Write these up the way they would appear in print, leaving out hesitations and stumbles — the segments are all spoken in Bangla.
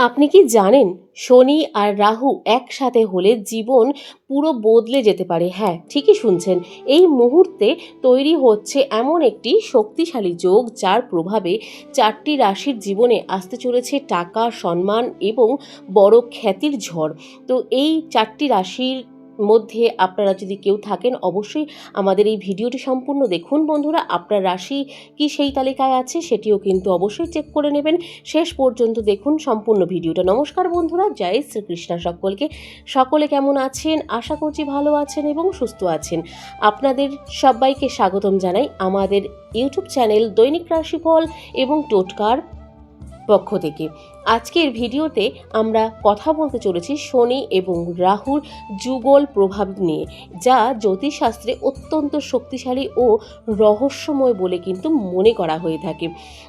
আপনি কি জানেন শনি আর রাহু একসাথে হলে জীবন পুরো বদলে যেতে পারে? হ্যাঁ, ঠিকই শুনছেন। এই মুহূর্তে তৈরি হচ্ছে এমন একটি শক্তিশালী যোগ যার প্রভাবে ৪টি রাশির জীবনে আসতে চলেছে টাকা, সম্মান এবং বড় খ্যাতির ঝড়। তো এই ৪টি রাশির মধ্যে আপনারা যদি কেউ থাকেন অবশ্যই আমাদের এই ভিডিওটি সম্পূর্ণ দেখুন বন্ধুরা। আপনার রাশি কি সেই তালিকায় আছে সেটিও কিন্তু অবশ্যই চেক করে নেবেন। শেষ পর্যন্ত দেখুন সম্পূর্ণ ভিডিওটা। নমস্কার বন্ধুরা, জয় শ্রীকৃষ্ণ সকলকে। সকলে কেমন আছেন? আশা করছি ভালো আছেন এবং সুস্থ আছেন। আপনাদের সবাইকে স্বাগতম জানাই আমাদের ইউটিউব চ্যানেল দৈনিক রাশিফল এবং টোটকার পক্ষ থেকে। আজকের ভিডিওতে আমরা কথা বলতে চলেছি শনি এবং রাহুর যুগল প্রভাব নিয়ে, যা জ্যোতিষশাস্ত্রে অত্যন্ত শক্তিশালী ও রহস্যময় বলে কিন্তু মনে করা হয়ে থাকে।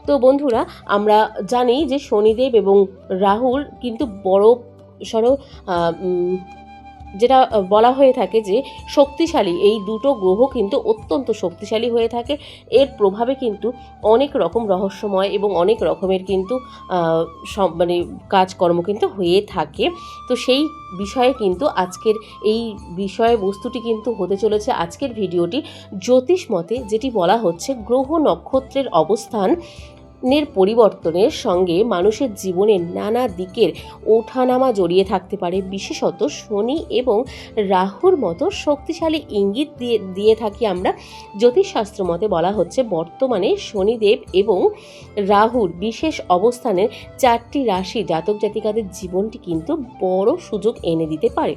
তো বন্ধুরা, আমরা জানি যে শনিদেব এবং রাহুর কিন্তু বড় সড়ো যেটা বলা হয়ে থাকে যে শক্তিশালী, এই দুটো গ্রহ কিন্তু অত্যন্ত শক্তিশালী হয়ে থাকে। এর প্রভাবে কিন্তু অনেক রকম রহস্যময় এবং অনেক রকমের কিন্তু মানে কাজকর্ম কিন্তু হয়ে থাকে। তো সেই বিষয়ে কিন্তু আজকের এই বিষয়বস্তুটি কিন্তু হতে চলেছে আজকের ভিডিওটি। জ্যোতিষ মতে যেটি বলা হচ্ছে, গ্রহ নক্ষত্রের অবস্থান পরিবর্তনের সঙ্গে মানুষের জীবনে নানা দিকের ওঠানামা জড়িয়ে থাকতে পারে। বিশেষত শনি এবং রাহুর মতো শক্তিশালী ইঙ্গিত দিয়ে থাকি আমরা। জ্যোতিষশাস্ত্র মতে বলা হচ্ছে, বর্তমানে শনিদেব এবং রাহুর বিশেষ অবস্থানের 4টি রাশি জাতক জাতিকাদের জীবনটি কিন্তু বড় সুযোগ এনে দিতে পারে।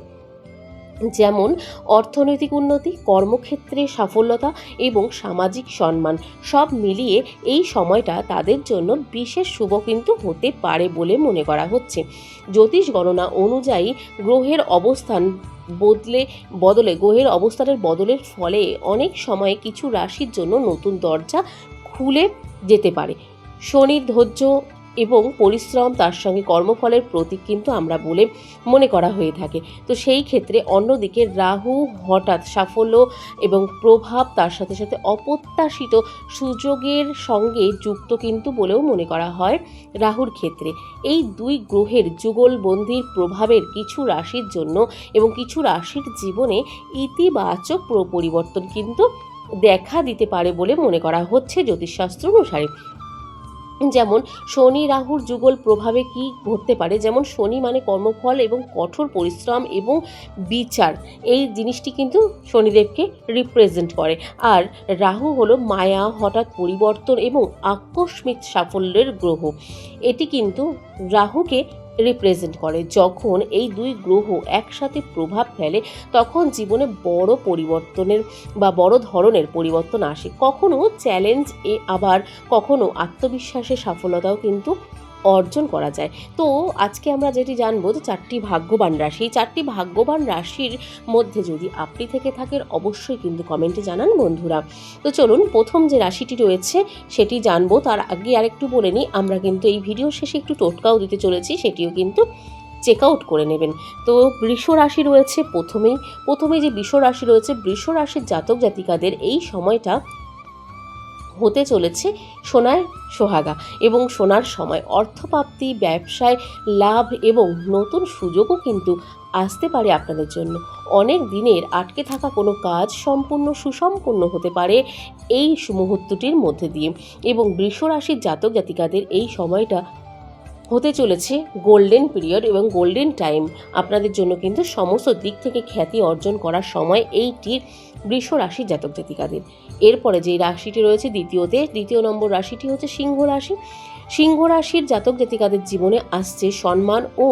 যেমন অর্থনৈতিক উন্নতি, কর্মক্ষেত্রে সাফল্যতা এবং সামাজিক সম্মান, সব মিলিয়ে এই সময়টা তাদের জন্য বিশেষ শুভ কিন্তু হতে পারে বলে মনে করা হচ্ছে। জ্যোতিষ গণনা অনুযায়ী গ্রহের অবস্থান গ্রহের অবস্থানের বদলের ফলে অনেক সময় কিছু রাশির জন্য নতুন দরজা খুলে যেতে পারে। শনির ধৈর্য এবং পরিশ্রম, তার সঙ্গে কর্মফলের প্রতীক কিন্তু আমরা বলে মনে করা হয়ে থাকে। তো সেই ক্ষেত্রে অন্যদিকে রাহু হঠাৎ সাফল্য এবং প্রভাব, তার সাথে সাথে অপ্রত্যাশিত সুযোগের সঙ্গে যুক্ত কিন্তু বলেও মনে করা হয় রাহুর ক্ষেত্রে। এই দুই গ্রহের যুগলবন্দির প্রভাবের কিছু রাশির জন্য এবং কিছু রাশির জীবনে ইতিবাচক পরিবর্তন কিন্তু দেখা দিতে পারে বলে মনে করা হচ্ছে জ্যোতিষশাস্ত্র অনুসারে। যেমন শনি রাহুর যুগল প্রভাবে কি ঘটতে পারে, যেমন শনি মানে কর্মফল এবং কঠোর পরিশ্রম এবং বিচার, এই জিনিসটি কিন্তু শনিদেবকে রিপ্রেজেন্ট করে। আর রাহু হলো মায়া, হঠাৎ পরিবর্তন এবং আকস্মিক সাফল্যের গ্রহ। এটি কিন্তু রাহুকে রিপ্রেজেন্ট করে। যখন এই দুই গ্রহ একসাথে প্রভাব ফেলে তখন জীবনে বড় পরিবর্তনের বা বড় ধরনের পরিবর্তন আসে। কখনো চ্যালেঞ্জ আবার কখনো আত্মবিশ্বাসের সাফল্যতাও কিন্তু অর্জন করা যায়। তো আজকে আমরা যেটি জানবো যে 4টি ভাগ্যবান রাশি, 4টি ভাগ্যবান রাশির মধ্যে যদি আপনি থেকে থাকেন অবশ্যই কিন্তু কমেন্টে জানান বন্ধুরা। তো চলুন প্রথম যে রাশিটি রয়েছে সেটি জানবো। তার আগে আরেকটু বলে নিই, আমরা কিন্তু এই ভিডিও শেষে একটু টোটকাও দিতে চলেছি, সেটিও কিন্তু চেক আউট করে নেবেন। তো বৃষ রাশি রয়েছে প্রথমেই যে বৃষ রাশি রয়েছে, বৃষ রাশির জাতক জাতিকাদের এই সময়টা হতে চলেছে সোনায় সোহাগা এবং সোনার সময়। অর্থপ্রাপ্তি, ব্যবসায় লাভ এবং নতুন সুযোগও কিন্তু আসতে পারে আপনাদের জন্য। অনেক দিনের আটকে থাকা কোনো কাজ সুসম্পূর্ণ হতে পারে এই মুহূর্তটির মধ্যে দিয়ে। এবং বৃষ রাশির জাতক জাতিকাদের এই সময়টা হতে চলেছে গোল্ডেন পিরিয়ড এবং গোল্ডেন টাইম। আপনাদের জন্য কিন্তু সমস্ত দিক থেকে খ্যাতি অর্জন করার সময় এইটি বৃষ রাশির জাতক জাতিকাদের। এরপরে যে রাশিটি রয়েছে দ্বিতীয় নম্বর রাশিটি হচ্ছে সিংহ রাশি। সিংহ রাশির জাতক জাতিকাদের জীবনে আসছে সম্মান ও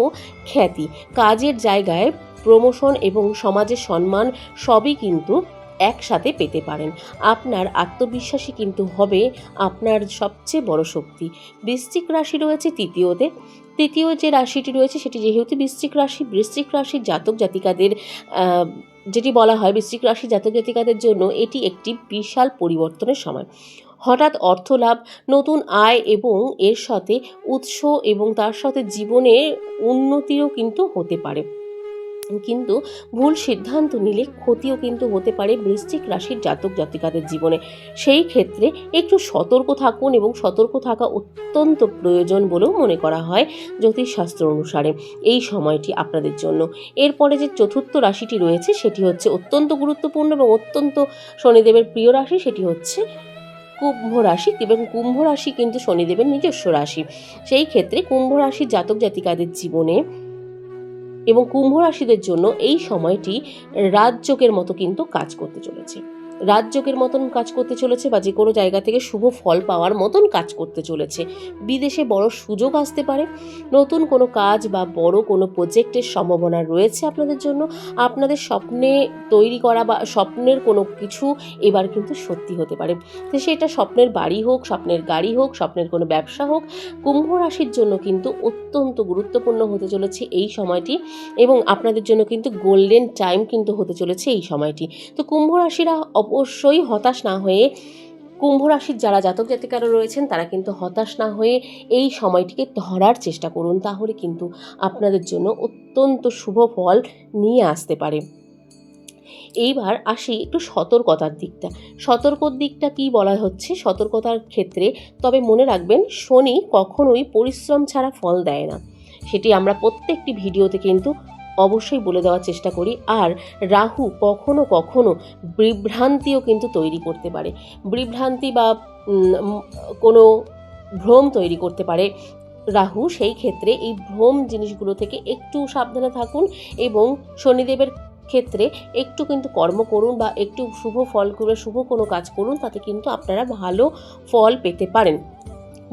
খ্যাতি, কাজের জায়গায় প্রমোশন এবং সমাজের সম্মান, সবই কিন্তু একসাথে পেতে পারেন। আপনার আত্মবিশ্বাসী কিন্তু হবে আপনার সবচেয়ে বড় শক্তি। বৃশ্চিক রাশি রয়েছে তৃতীয় যে রাশিটি রয়েছে সেটি যেহেতু বৃশ্চিক রাশির জাতক জাতিকাদের যেটি বলা হয়, বৃশ্চিক রাশির জাতক জাতিকাদের জন্য এটি একটি বিশাল পরিবর্তনের সময়। হঠাৎ অর্থলাভ, নতুন আয় এবং এর সাথে উৎস এবং তার সাথে জীবনের উন্নতিও কিন্তু হতে পারে। কিন্তু ভুল সিদ্ধান্ত নিলে ক্ষতিও কিন্তু হতে পারে বৃশ্চিক রাশির জাতক জাতিকাদের জীবনে। সেই ক্ষেত্রে একটু সতর্ক থাকুন এবং সতর্ক থাকা অত্যন্ত প্রয়োজন বলেও মনে করা হয় জ্যোতিষশাস্ত্র অনুসারে এই সময়টি আপনাদের জন্য। এরপরে যে চতুর্থ রাশিটি রয়েছে সেটি হচ্ছে অত্যন্ত গুরুত্বপূর্ণ এবং অত্যন্ত শনিদেবের প্রিয় রাশি, সেটি হচ্ছে কুম্ভ রাশি। এবং কুম্ভ রাশি কিন্তু শনিদেবের নিজস্ব রাশি। সেই ক্ষেত্রে কুম্ভ রাশির জাতক জাতিকাদের জীবনে এবং কুম্ভ রাশিদের জন্য এই সময়টি রাজযোগের মতো কিন্তু কাজ করতে চলেছে। রাজযোগের মতন কাজ করতে চলেছে বা যে কোনো জায়গা থেকে শুভ ফল পাওয়ার মতন কাজ করতে চলেছে। বিদেশে বড় সুযোগ আসতে পারে, নতুন কোনো কাজ বা বড় কোনো প্রজেক্টের সম্ভাবনা রয়েছে আপনাদের জন্য। আপনাদের স্বপ্নে তৈরি করা বা স্বপ্নের কোনো কিছু এবার কিন্তু সত্যি হতে পারে। তো সেটা স্বপ্নের বাড়ি হোক, স্বপ্নের গাড়ি হোক, স্বপ্নের কোনো ব্যবসা হোক, কুম্ভ রাশির জন্য কিন্তু অত্যন্ত গুরুত্বপূর্ণ হতে চলেছে এই সময়টি এবং আপনাদের জন্য কিন্তু গোল্ডেন টাইম কিন্তু হতে চলেছে এই সময়টি। তো কুম্ভ রাশিরা অবশ্যই হতাশ না হয়ে, কুম্ভ রাশির যারা জাতক জাতিকারা রয়েছেন তারা কিন্তু হতাশ না হয়ে এই সময়টিকে ধরার চেষ্টা করুন, তাহলে কিন্তু আপনাদের জন্য অত্যন্ত শুভ ফল নিয়ে আসতে পারে। এইবার আসি একটু সতর্কতার দিকটা। সতর্কর দিকটা কি বলা হচ্ছে সতর্কতার ক্ষেত্রে? তবে মনে রাখবেন, শনি কখনোই পরিশ্রম ছাড়া ফল দেয় না, সেটি আমরা প্রত্যেকটি ভিডিওতে কিন্তু অবশ্যই বলে দেওয়ার চেষ্টা করি। আর রাহু কখনো কখনো বিভ্রান্তিও কিন্তু তৈরি করতে পারে, বিভ্রান্তি বা কোনো ভ্রম তৈরি করতে পারে রাহু। সেই ক্ষেত্রে এই ভ্রম জিনিসগুলো থেকে একটু সাবধানে থাকুন এবং শনিদেবের ক্ষেত্রে একটু কিন্তু কর্ম করুন বা একটু শুভ ফল করে শুভ কোনো কাজ করুন, তাতে কিন্তু আপনারা ভালো ফল পেতে পারেন।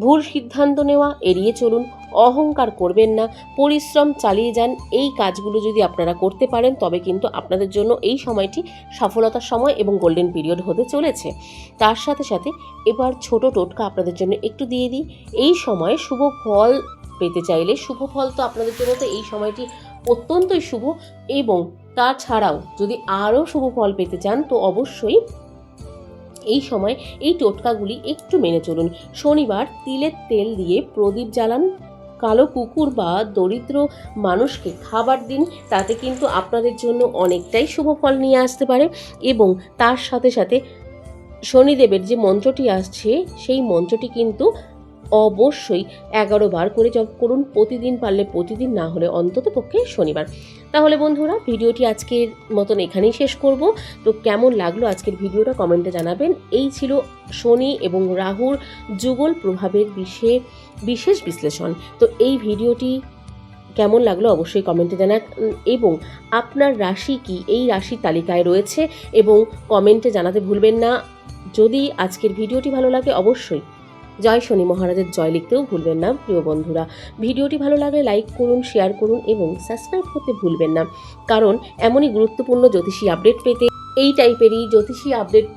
ভুল সিদ্ধান্ত নেওয়া এড়িয়ে চলুন, অহংকার করবেন না, পরিশ্রম চালিয়ে যান। এই কাজগুলো যদি আপনারা করতে পারেন তবে কিন্তু আপনাদের জন্য এই সময়টি সফলতার সময় এবং গোল্ডেন পিরিয়ড হতে চলেছে। তার সাথে সাথে এবার ছোট টোটকা আপনাদের জন্য একটু দিয়ে দিই। এই সময় শুভ ফল পেতে চাইলে, শুভ ফল তো আপনাদের জন্য তো এই সময়টি অত্যন্তই শুভ, এবং তাছাড়াও যদি আরও শুভ ফল পেতে চান তো অবশ্যই এই সময় এই টোটকাগুলি একটু মেনে চলুন। শনিবার তিলের তেল দিয়ে প্রদীপ জ্বালান, কালো কুকুর বা দরিদ্র মানুষকে খাবার দিন, তাতে কিন্তু আপনাদের জন্য অনেকটাই শুভ ফল নিয়ে আসতে পারে। এবং তার সাথে সাথে শনিদেবের যে মন্ত্রটি আসছে সেই মন্ত্রটি কিন্তু অবশ্যই 11 বার করে জপ করুন প্রতিদিন, পারলে প্রতিদিন, না হলে অন্তত পক্ষে শনিবার। তাহলে বন্ধুরা, ভিডিওটি আজকের মতন এখানেই শেষ করব। তো কেমন লাগলো আজকের ভিডিওটা কমেন্টে জানাবেন। এই ছিল শনি এবং রাহুর যুগল প্রভাবের বিশেষ বিশ্লেষণ। তো এই ভিডিওটি কেমন লাগলো অবশ্যই কমেন্টে জানান এবং আপনার রাশি কি এই রাশির তালিকায় রয়েছে এবং কমেন্টে জানাতে ভুলবেন না। যদি আজকের ভিডিওটি ভালো লাগে অবশ্যই জয় শনি মহারাজের জয় লিখতেও ভুলবেন না। প্রিয় বন্ধুরা, ভিডিওটি ভালো লাগলে লাইক করুন, শেয়ার করুন এবং সাবস্ক্রাইব করতে ভুলবেন না, কারণ এমনই গুরুত্বপূর্ণ জ্যোতিষী আপডেট পেতে, এই টাইপেরই জ্যোতিষী আপডেট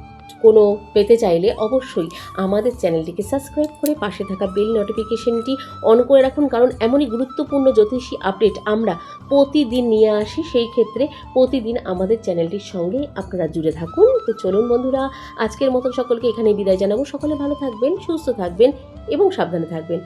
কোনো পেতে চাইলে অবশ্যই আমাদের চ্যানেলটিকে সাবস্ক্রাইব করে পাশে থাকা বেল নোটিফিকেশনটি অন করে রাখুন, কারণ এমনই গুরুত্বপূর্ণ জ্যোতিষী আপডেট আমরা প্রতিদিন নিয়ে আসি। সেই ক্ষেত্রে প্রতিদিন আমাদের চ্যানেলটির সঙ্গে আপনারা জুড়ে থাকুন। তো চলুন বন্ধুরা, আজকের মতন সকলকে এখানে বিদায় জানাবো। সকলে ভালো থাকবেন, সুস্থ থাকবেন এবং সাবধানে থাকবেন।